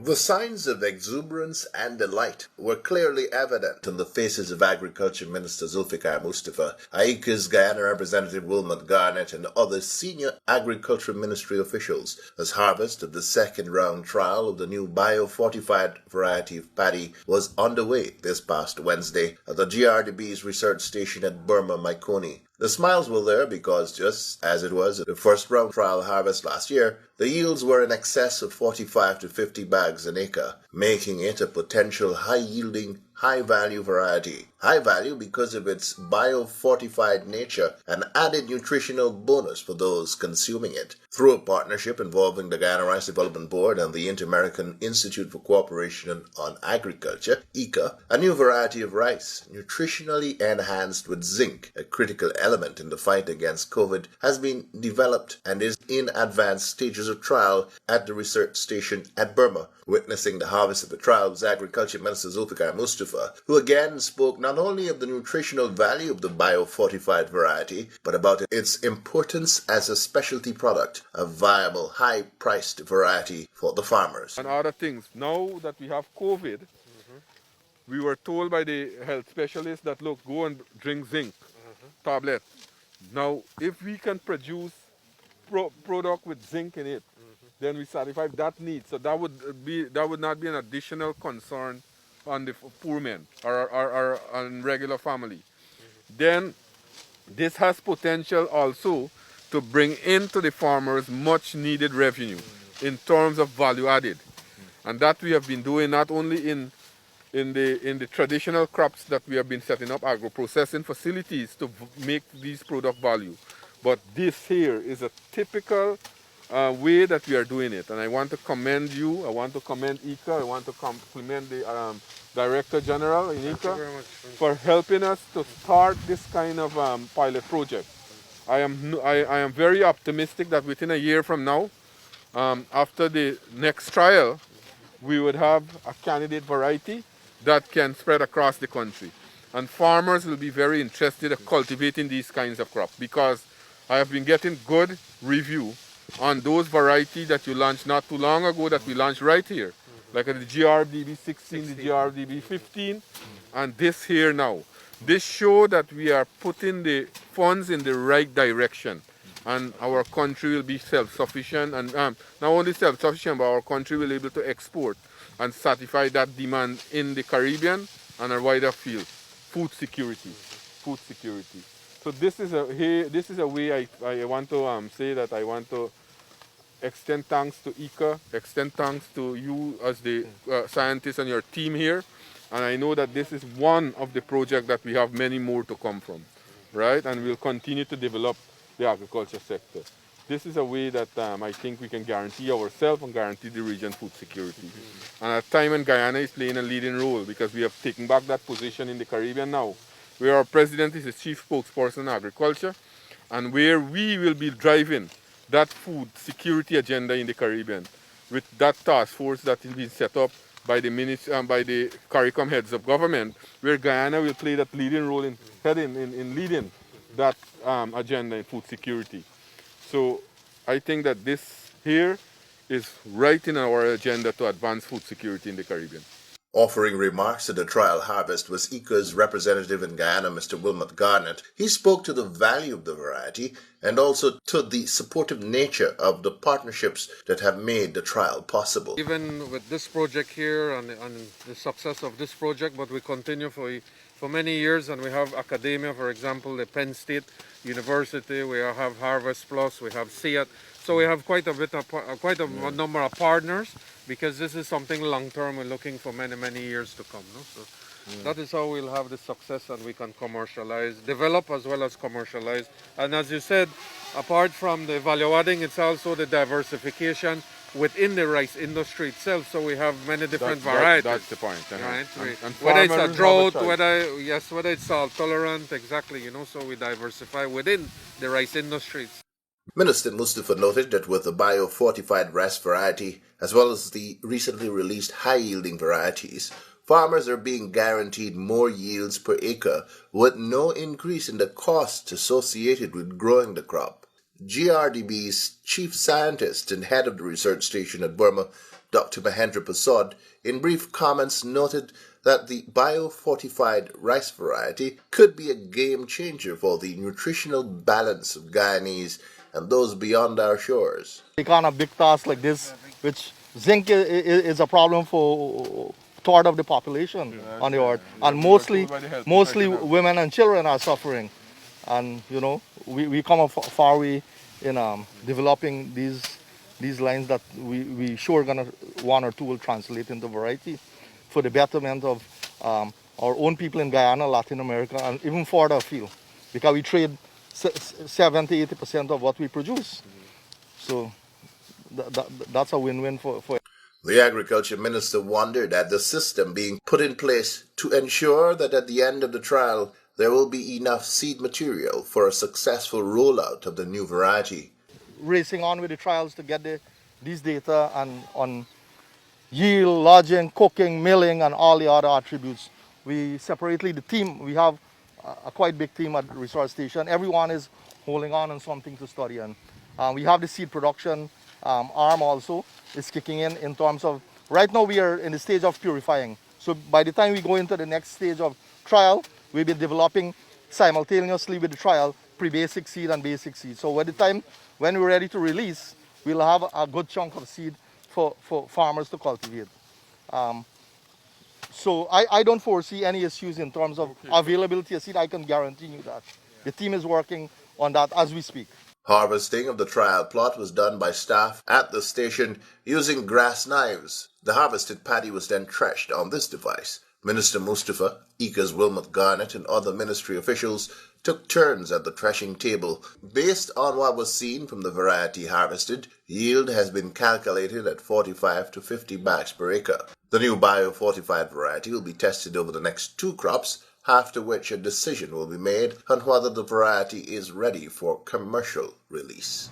The signs of exuberance and delight were clearly evident on the faces of Agriculture Minister Zulfikar Mustafa, AICA's Guyana Representative Wilmot Garnett, and other senior Agriculture Ministry officials as harvest of the second round trial of the new bio-fortified variety of paddy was underway this past Wednesday at the GRDB's research station at Burma, Maikoni. The smiles were there because, just as it was at the first round trial harvest last year, the yields were in excess of 45 to 50 bags an acre, making it a potential high-yielding, high-value variety. High value because of its bio-fortified nature and added nutritional bonus for those consuming it. Through a partnership involving the Guyana Rice Development Board and the Inter-American Institute for Cooperation on Agriculture, ICA, a new variety of rice, nutritionally enhanced with zinc, a critical element in the fight against COVID, has been developed and is in advanced stages of trial at the research station at Burma. Witnessing the harvest of the trial was Agriculture Minister Zulfikar Mustafa, who again spoke not only of the nutritional value of the bio-fortified variety, but about its importance as a specialty product, a viable, high-priced variety for the farmers. And other things, now that we have COVID, we were told by the health specialists that, look, go and drink zinc tablet. Now, if we can produce product with zinc in it, then we satisfy that need. So that would not be an additional concern on the poor men or on regular family. Then this has potential also to bring into the farmers much needed revenue in terms of value added. And that we have been doing not only in the traditional crops that we have been setting up agro-processing facilities to make these product value. But this here is a typical way that we are doing it. And I want to commend you, I want to commend ICA, I want to compliment the Director General in ICA for helping us to start this kind of pilot project. I am very optimistic that within a year from now, after the next trial, we would have a candidate variety that can spread across the country. And farmers will be very interested in cultivating these kinds of crops because I have been getting good review on those varieties that you launched not too long ago that we launched right here. Like the GRDB 16, the GRDB 15, and this here now. This shows that we are putting the funds in the right direction. And our country will be self-sufficient, and not only self-sufficient, but our country will be able to export and satisfy that demand in the Caribbean and a wider field. Food security. Food security. So this is a way I want to say that I want to extend thanks to ICA, extend thanks to you as the scientists and your team here. And I know that this is one of the projects that we have many more to come from, right? And we'll continue to develop the agriculture sector. This is a way that I think we can guarantee ourselves and guarantee the region food security. And at a time when Guyana is playing a leading role because we have taken back that position in the Caribbean now, where our president is the chief spokesperson in agriculture, and where we will be driving that food security agenda in the Caribbean with that task force that is being set up by the CARICOM heads of government, where Guyana will play that leading role in leading that agenda in food security. So I think that this here is right in our agenda to advance food security in the Caribbean. Offering remarks at the trial harvest was ICA's representative in Guyana, Mr. Wilmot Garnett. He spoke to the value of the variety and also to the supportive nature of the partnerships that have made the trial possible. Even with this project here and the success of this project, but we continue for many years, and we have academia, for example, the Penn State University, we have Harvest Plus, we have SEAT. So we have quite a number of partners, because this is something long-term we're looking for many years to come. No? So that is how we'll have the success, and we can commercialize, develop as well as commercialize. And as you said, apart from the value adding, it's also the diversification within the rice industry itself. So we have many different varieties. That's the point. Right? And whether it's a drought, whether it's salt tolerant, exactly, so we diversify within the rice industry. Minister Mustafa noted that with the bio-fortified rice variety, as well as the recently released high-yielding varieties, farmers are being guaranteed more yields per acre with no increase in the costs associated with growing the crop. GRDB's chief scientist and head of the research station at Burma, Dr. Mahendra Prasad, in brief comments noted that the bio-fortified rice variety could be a game changer for the nutritional balance of Guyanese and those beyond our shores. We can't have big tasks like this, which zinc is a problem for third of the population on the earth, and mostly women and children are suffering. And you know, we come a far way in developing these lines that we sure gonna one or two will translate into variety for the betterment of our own people in Guyana, Latin America, and even further afield, because we trade 70-80% of what we produce. So that's a win-win for. The Agriculture Minister wondered at the system being put in place to ensure that at the end of the trial there will be enough seed material for a successful rollout of the new variety. Racing on with the trials to get these data and on yield, lodging, cooking, milling, and all the other attributes. We separately, the team, we have a quite big team at the research station. Everyone is holding on something to study. And we have the seed production arm also is kicking in terms of, right now we are in the stage of purifying. So by the time we go into the next stage of trial, we'll be developing simultaneously with the trial pre-basic seed and basic seed. So by the time when we're ready to release, we'll have a good chunk of seed for farmers to cultivate. So I don't foresee any issues in terms of availability of seed. I can guarantee you that. The team is working on that as we speak. Harvesting of the trial plot was done by staff at the station using grass knives. The harvested paddy was then threshed on this device. Minister Mustafa, ECA's Wilmot Garnett, and other ministry officials took turns at the threshing table. Based on what was seen from the variety harvested, yield has been calculated at 45 to 50 bags per acre. The new bio-fortified variety will be tested over the next 2 crops, after which a decision will be made on whether the variety is ready for commercial release.